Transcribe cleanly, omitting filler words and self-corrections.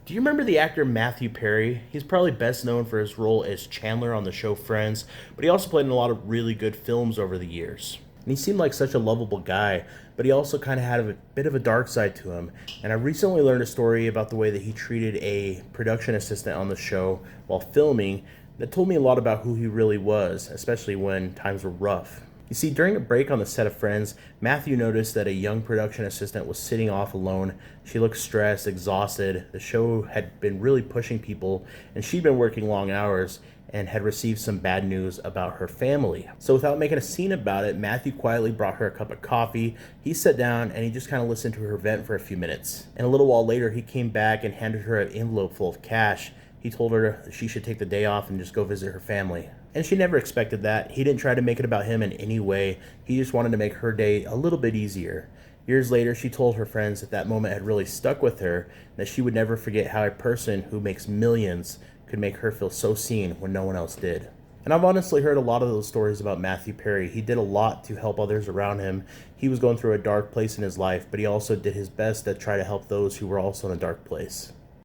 Do you remember the actor Matthew Perry? He's probably best known for his role as Chandler on the show Friends, but he also played in a lot of really good films over the years. And he seemed like such a lovable guy, but he also kind of had a bit of a dark side to him. And I recently learned a story about the way that he treated a production assistant on the show while filming that told me a lot about who he really was, especially when times were rough. You see, during a break on the set of Friends, Matthew noticed that a young production assistant was sitting off alone. She looked stressed, exhausted. The show had been really pushing people, and she'd been working long hours and had received some bad news about her family. So, without making a scene about it, Matthew quietly brought her a cup of coffee. He sat down and he just kind of listened to her vent for a few minutes. And a little while later, he came back and handed her an envelope full of cash. He told her she should take the day off and just go visit her family. And she never expected that. He didn't try to make it about him in any way. He just wanted to make her day a little bit easier. Years later, she told her friends that that moment had really stuck with her, that she would never forget how a person who makes millions could make her feel so seen when no one else did. And I've honestly heard a lot of those stories about Matthew Perry. He did a lot to help others around him. He was going through a dark place in his life, but he also did his best to try to help those who were also in a dark place.